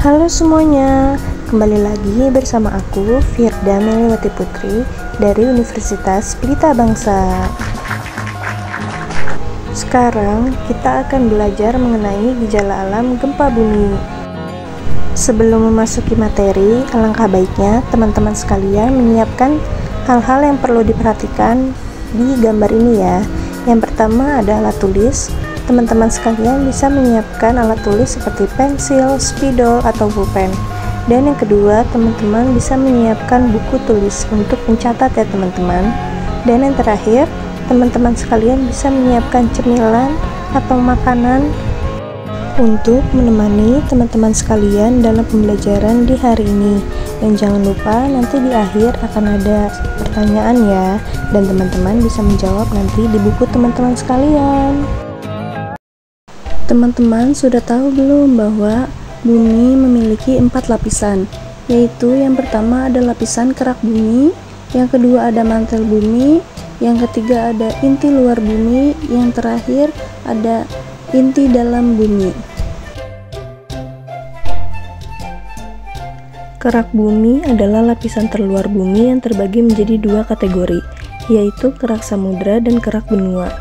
Halo semuanya, kembali lagi bersama aku Firda Meliwati Putri dari Universitas Pelita Bangsa. Sekarang kita akan belajar mengenai gejala alam gempa bumi. Sebelum memasuki materi, alangkah baiknya teman-teman sekalian menyiapkan hal-hal yang perlu diperhatikan di gambar ini ya. Yang pertama ada alat tulis. Teman-teman sekalian bisa menyiapkan alat tulis seperti pensil, spidol, atau pulpen. Dan yang kedua, teman-teman bisa menyiapkan buku tulis untuk mencatat ya teman-teman. Dan yang terakhir, teman-teman sekalian bisa menyiapkan cemilan atau makanan untuk menemani teman-teman sekalian dalam pembelajaran di hari ini. Dan jangan lupa nanti di akhir akan ada pertanyaan ya, dan teman-teman bisa menjawab nanti di buku teman-teman sekalian. Teman-teman sudah tahu belum bahwa bumi memiliki 4 lapisan, yaitu yang pertama ada lapisan kerak bumi, yang kedua ada mantel bumi, yang ketiga ada inti luar bumi, yang terakhir ada inti dalam bumi. Kerak bumi adalah lapisan terluar bumi yang terbagi menjadi 2 kategori, yaitu kerak samudra dan kerak benua.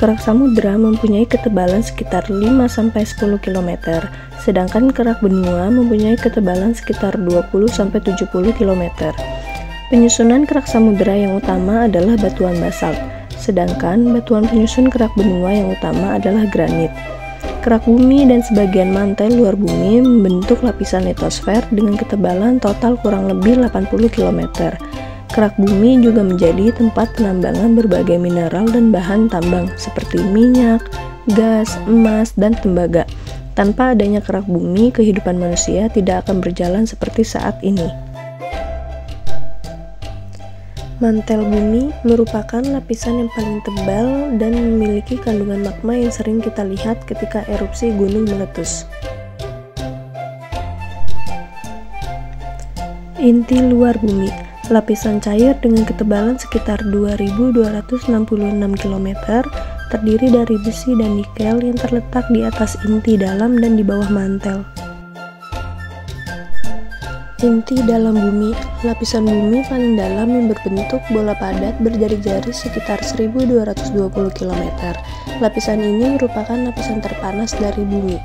Kerak samudra mempunyai ketebalan sekitar 5-10 km, sedangkan kerak benua mempunyai ketebalan sekitar 20-70 km. Penyusunan kerak samudra yang utama adalah batuan basalt, sedangkan batuan penyusun kerak benua yang utama adalah granit. Kerak bumi dan sebagian mantel luar bumi membentuk lapisan litosfer dengan ketebalan total kurang lebih 80 km. Kerak bumi juga menjadi tempat penambangan berbagai mineral dan bahan tambang seperti minyak, gas, emas, dan tembaga. Tanpa adanya kerak bumi, kehidupan manusia tidak akan berjalan seperti saat ini. Mantel bumi merupakan lapisan yang paling tebal dan memiliki kandungan magma yang sering kita lihat ketika erupsi gunung meletus. Inti luar bumi, lapisan cair dengan ketebalan sekitar 2266 km, terdiri dari besi dan nikel yang terletak di atas inti dalam dan di bawah mantel. Inti dalam bumi, lapisan bumi paling dalam yang berbentuk bola padat berjari-jari sekitar 1220 km. Lapisan ini merupakan lapisan terpanas dari bumi.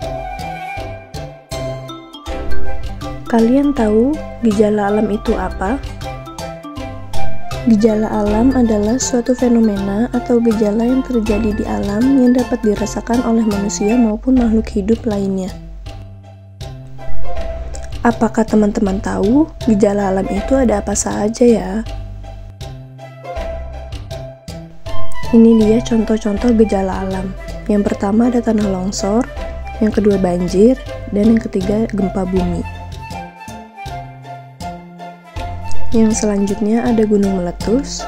Kalian tahu gejala alam itu apa? Gejala alam adalah suatu fenomena atau gejala yang terjadi di alam yang dapat dirasakan oleh manusia maupun makhluk hidup lainnya. Apakah teman-teman tahu gejala alam itu ada apa saja ya? Ini dia contoh-contoh gejala alam. Yang pertama ada tanah longsor, yang kedua banjir, dan yang ketiga gempa bumi. Yang selanjutnya ada gunung meletus,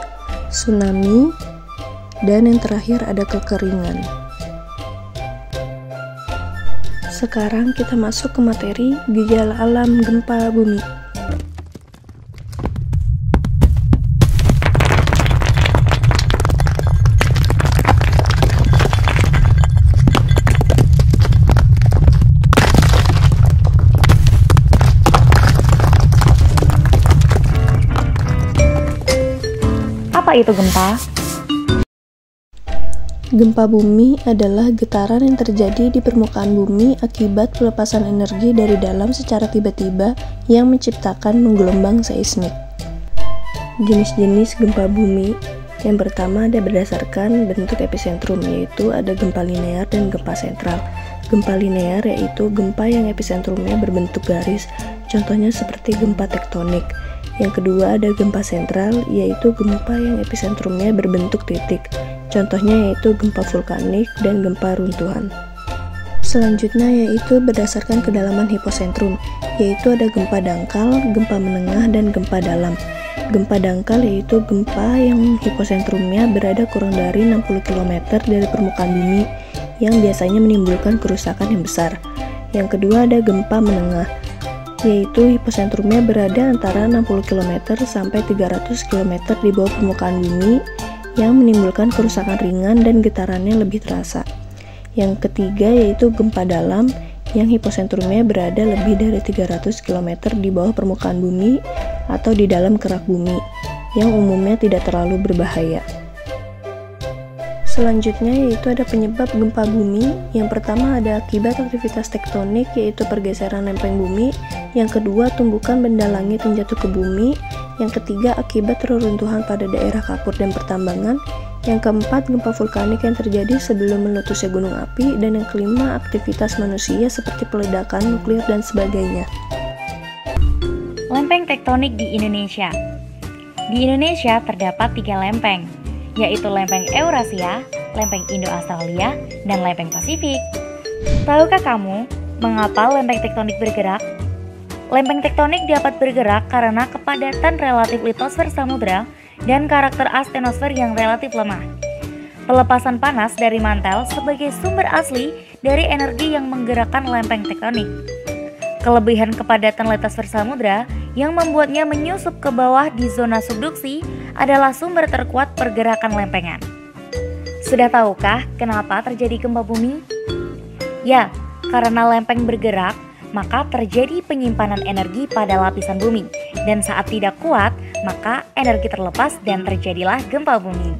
tsunami, dan yang terakhir ada kekeringan. Sekarang kita masuk ke materi gejala alam gempa bumi. Apa itu gempa? Gempa bumi adalah getaran yang terjadi di permukaan bumi akibat pelepasan energi dari dalam secara tiba-tiba yang menciptakan menggelombang seismik. Jenis-jenis gempa bumi yang pertama ada berdasarkan bentuk epicentrum, yaitu ada gempa linear dan gempa sentral. Gempa linear yaitu gempa yang epicentrumnya berbentuk garis, contohnya seperti gempa tektonik. Yang kedua ada gempa sentral, yaitu gempa yang epicentrumnya berbentuk titik, contohnya yaitu gempa vulkanik dan gempa runtuhan. Selanjutnya yaitu berdasarkan kedalaman hipocentrum, yaitu ada gempa dangkal, gempa menengah, dan gempa dalam. Gempa dangkal yaitu gempa yang hiposentrumnya berada kurang dari 60 km dari permukaan bumi, yang biasanya menimbulkan kerusakan yang besar. Yang kedua ada gempa menengah, yaitu hiposentrumnya berada antara 60 km sampai 300 km di bawah permukaan bumi, yang menimbulkan kerusakan ringan dan getarannya lebih terasa. Yang ketiga yaitu gempa dalam, yang hiposentrumnya berada lebih dari 300 km di bawah permukaan bumi atau di dalam kerak bumi, yang umumnya tidak terlalu berbahaya. Selanjutnya yaitu ada penyebab gempa bumi. Yang pertama ada akibat aktivitas tektonik, yaitu pergeseran lempeng bumi. Yang kedua, tumbukan benda langit yang jatuh ke bumi. Yang ketiga, akibat reruntuhan pada daerah kapur dan pertambangan. Yang keempat, gempa vulkanik yang terjadi sebelum meletusnya gunung api. Dan yang kelima, aktivitas manusia seperti peledakan nuklir dan sebagainya. Lempeng tektonik di Indonesia. Di Indonesia terdapat 3 lempeng, yaitu lempeng Eurasia, lempeng Indo-Australia, dan lempeng Pasifik. Tahukah kamu mengapa lempeng tektonik bergerak? Lempeng tektonik dapat bergerak karena kepadatan relatif litosfer samudra dan karakter astenosfer yang relatif lemah. Pelepasan panas dari mantel sebagai sumber asli dari energi yang menggerakkan lempeng tektonik. Kelebihan kepadatan litosfer samudra yang membuatnya menyusup ke bawah di zona subduksi adalah sumber terkuat pergerakan lempengan. Sudah tahukah kenapa terjadi gempa bumi? Ya, karena lempeng bergerak, maka terjadi penyimpanan energi pada lapisan bumi, dan saat tidak kuat, maka energi terlepas dan terjadilah gempa bumi.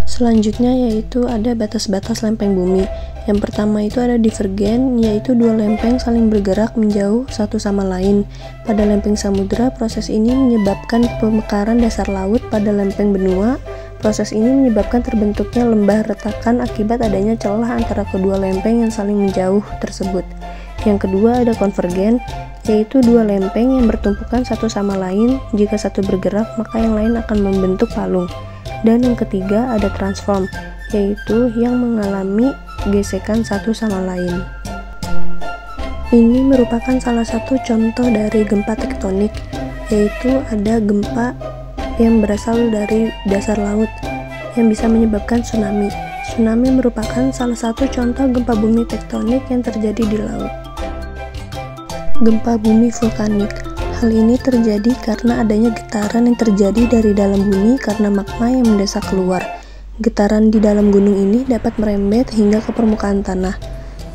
Selanjutnya yaitu ada batas-batas lempeng bumi. Yang pertama itu ada divergen, yaitu dua lempeng saling bergerak menjauh satu sama lain. Pada lempeng samudra, proses ini menyebabkan pemekaran dasar laut pada lempeng benua. Proses ini menyebabkan terbentuknya lembah retakan akibat adanya celah antara kedua lempeng yang saling menjauh tersebut. Yang kedua ada konvergen, yaitu dua lempeng yang bertumpukan satu sama lain. Jika satu bergerak, maka yang lain akan membentuk palung. Dan yang ketiga ada transform, yaitu yang mengalami gesekan satu sama lain. Ini merupakan salah satu contoh dari gempa tektonik, yaitu ada gempa yang berasal dari dasar laut yang bisa menyebabkan tsunami. Tsunami merupakan salah satu contoh gempa bumi tektonik yang terjadi di laut. Gempa bumi vulkanik. Hal ini terjadi karena adanya getaran yang terjadi dari dalam bumi karena magma yang mendesak keluar. Getaran di dalam gunung ini dapat merembet hingga ke permukaan tanah.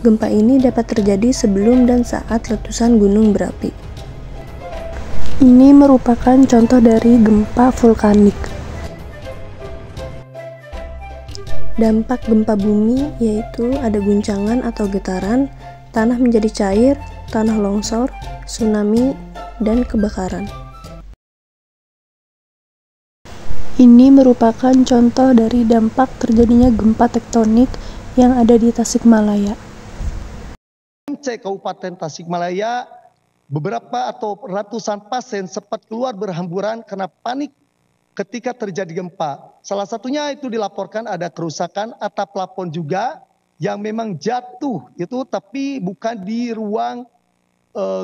Gempa ini dapat terjadi sebelum dan saat letusan gunung berapi. Ini merupakan contoh dari gempa vulkanik. Dampak gempa bumi yaitu ada guncangan atau getaran, tanah menjadi cair, tanah longsor, tsunami, dan kebakaran. Ini merupakan contoh dari dampak terjadinya gempa tektonik yang ada di Tasikmalaya. Kabupaten Tasikmalaya, beberapa atau ratusan pasien sempat keluar berhamburan karena panik ketika terjadi gempa. Salah satunya itu dilaporkan ada kerusakan atap plafon juga yang memang jatuh itu, tapi bukan di ruang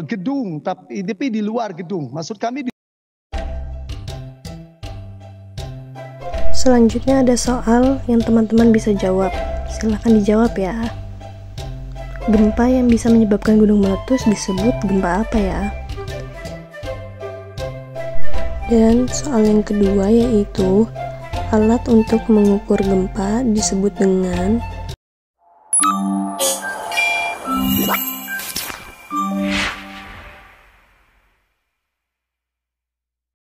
gedung, tapi di luar gedung. Maksud kami Selanjutnya ada soal yang teman-teman bisa jawab. Silahkan dijawab ya. Gempa yang bisa menyebabkan gunung meletus disebut gempa apa ya? Dan soal yang kedua yaitu alat untuk mengukur gempa disebut dengan